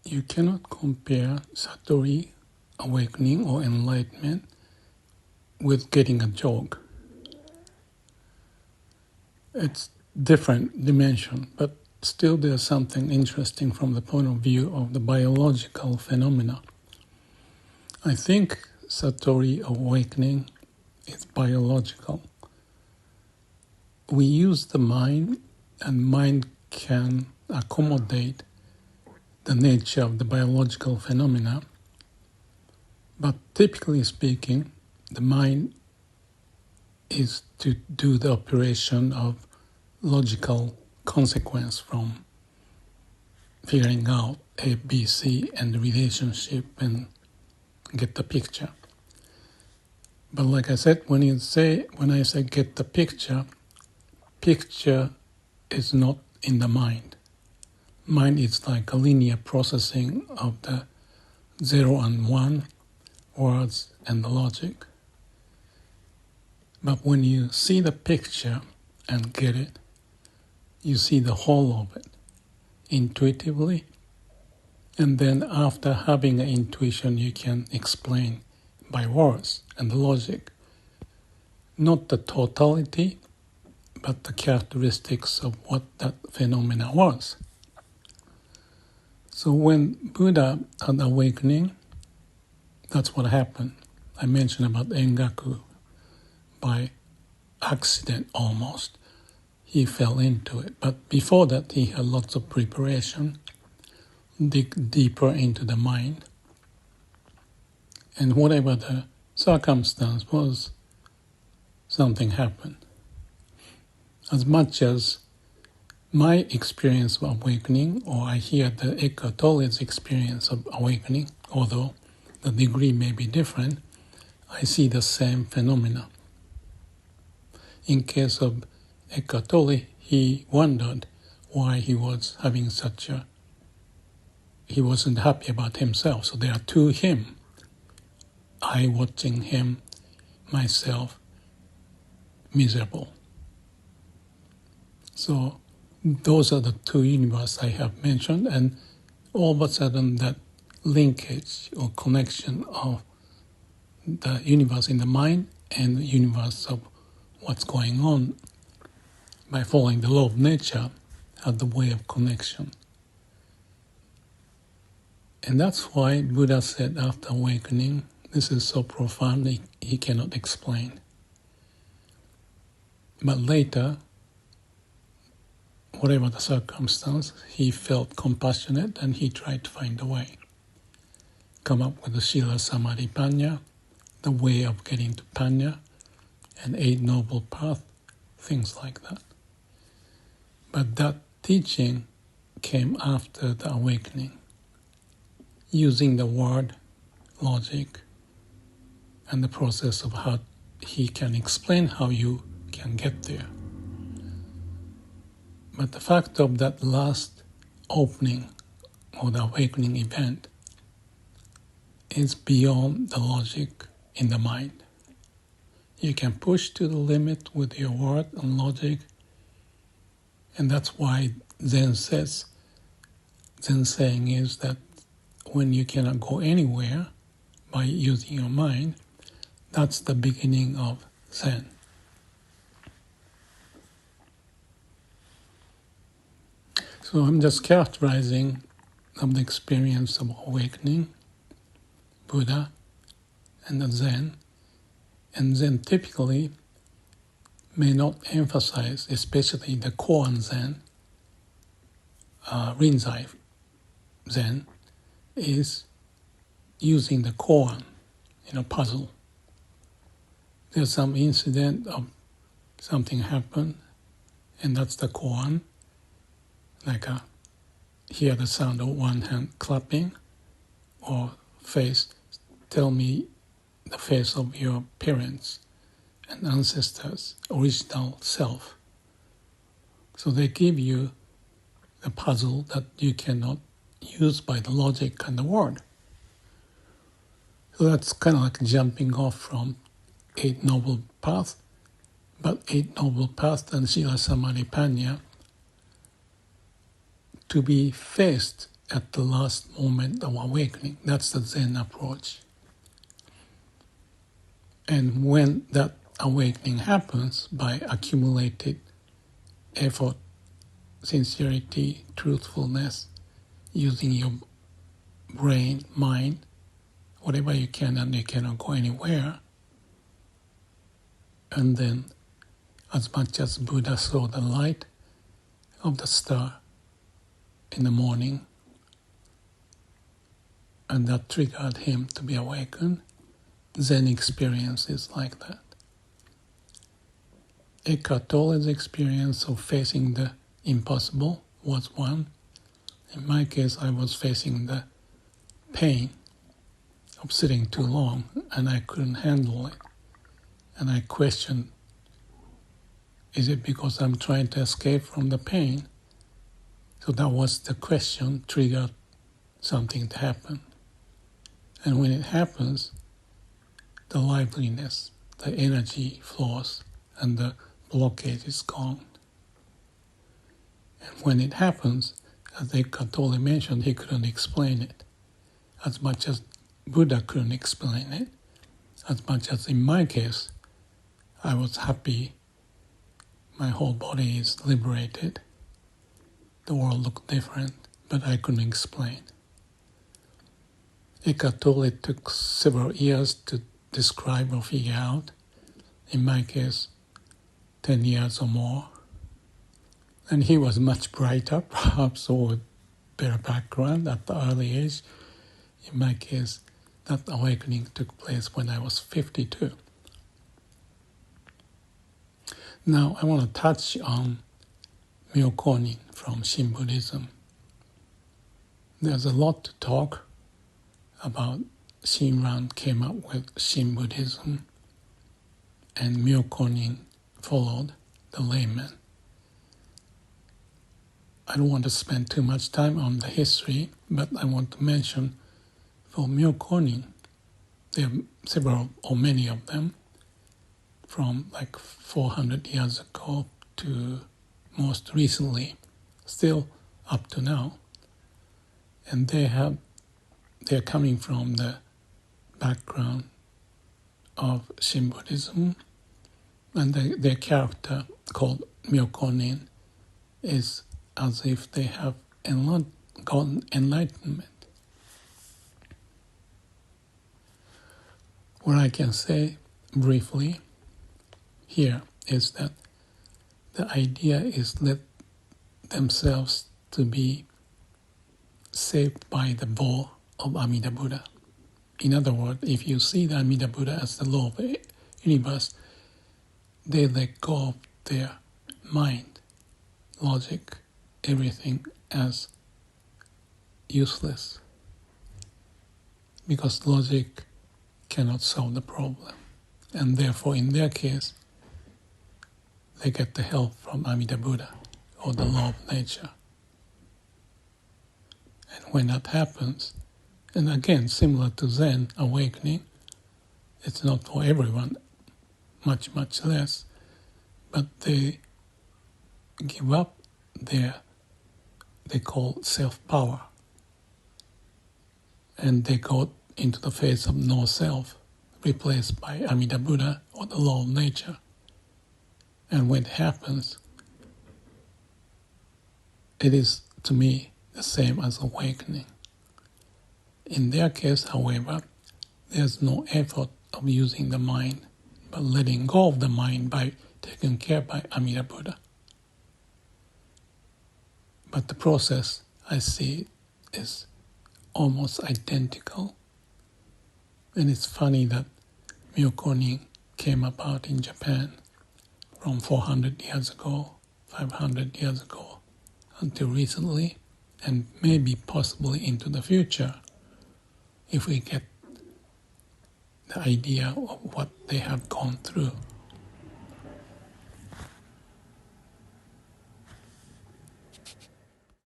you cannot compare Satori, awakening or enlightenment, with getting a joke. It's different dimension, but still there's something interesting from the point of view of the biological phenomena. I think Satori awakening is biological. We use the mind, and mind can accommodate the nature of the biological phenomena, but typically speaking, the mind is to do the operation of logical consequence from figuring out A, B, C and the relationship and get the picture. But like I said, when I say get the picture is not in the mind. Mind is like a linear processing of the 0 and 1 words and the logic. But when you see the picture and get it, you see the whole of it intuitively. And then after having an intuition, you can explain by words and the logic. Not the totality, but the characteristics of what that phenomena was. So when Buddha had awakening, that's what happened. I mentioned about Engaku. By accident almost, he fell into it. But before that, he had lots of preparation, dig deeper into the mind. And whatever the circumstance was, something happened. As much as my experience of awakening, or I hear the Eckhart Tolle's experience of awakening, although the degree may be different, I see the same phenomena. In case of Eckhart Tolle, he wondered why he was having he wasn't happy about himself. So there are two him. I watching him, myself, miserable. So those are the two universes I have mentioned, and all of a sudden that linkage or connection of the universe in the mind and the universe of what's going on by following the law of nature had the way of connection. And that's why Buddha said after awakening, this is so profound he cannot explain. But later, whatever the circumstance, he felt compassionate and he tried to find a way. Come up with the Sila Samadhi Panya, the way of getting to Panya, and Eight Noble Path, things like that. But that teaching came after the awakening, using the word, logic, and the process of how he can explain how you can get there. But the fact of that last opening or the awakening event is beyond the logic in the mind. You can push to the limit with your word and logic, and that's why Zen saying is that when you cannot go anywhere by using your mind, that's the beginning of Zen. So I'm just characterizing the experience of awakening, Buddha, and the Zen. And Zen typically may not emphasize, especially the koan Zen, Rinzai Zen, is using the koan in a puzzle. There's some incident of something happened, and that's the koan, like hear the sound of one hand clapping, or face, tell me the face of your parents and ancestors, original self. So they give you a puzzle that you cannot use by the logic and the word. So that's kind of like jumping off from Eight Noble Paths, but Eight Noble Paths and Sila Samadhi Panya to be faced at the last moment of awakening. That's the Zen approach. And when that awakening happens by accumulated effort, sincerity, truthfulness, using your brain, mind, whatever you can, and you cannot go anywhere. And then, as much as Buddha saw the light of the star in the morning, and that triggered him to be awakened, Zen experience is like that. Eckhart Tolle's experience of facing the impossible was one. In my case, I was facing the pain of sitting too long, and I couldn't handle it. And I questioned, is it because I'm trying to escape from the pain? So that was the question, triggered something to happen. And when it happens, the liveliness, the energy flows, and the blockage is gone. And when it happens, as Eckhart Tolle mentioned, he couldn't explain it. As much as Buddha couldn't explain it, as much as in my case, I was happy, my whole body is liberated, the world looked different, but I couldn't explain. Eckhart Tolle took several years to describe or figure out. In my case, 10 years or more. And he was much brighter, perhaps, or better background at the early age. In my case, that awakening took place when I was 52. Now, I want to touch on Myokonin from Shin Buddhism. There's a lot to talk about. Shinran came up with Shin Buddhism, and Myokonin followed the layman. I don't want to spend too much time on the history, but I want to mention for Myokonin, there are several or many of them, from like 400 years ago to most recently, still up to now. And they're coming from the background of Shin Buddhism, and their character, called Myokonin, is as if they have gotten enlightenment. What I can say briefly here is that the idea is let themselves to be saved by the bow of Amida Buddha. In other words, if you see the Amida Buddha as the law of the universe, they let go of their mind, logic, everything as useless. Because logic cannot solve the problem. And therefore, in their case, they get the help from Amida Buddha, or the law of nature. And when that happens, and again, similar to Zen awakening, it's not for everyone, much, much less, but they give up their, they call self-power, and they go into the phase of no self, replaced by Amida Buddha, or the law of nature. And when it happens, it is, to me, the same as awakening. In their case, however, there's no effort of using the mind, but letting go of the mind by taken care by Amida Buddha. But the process, I see, is almost identical. And it's funny that Myokonin came about in Japan from 400 years ago, 500 years ago, until recently, and maybe possibly into the future, if we get the idea of what they have gone through.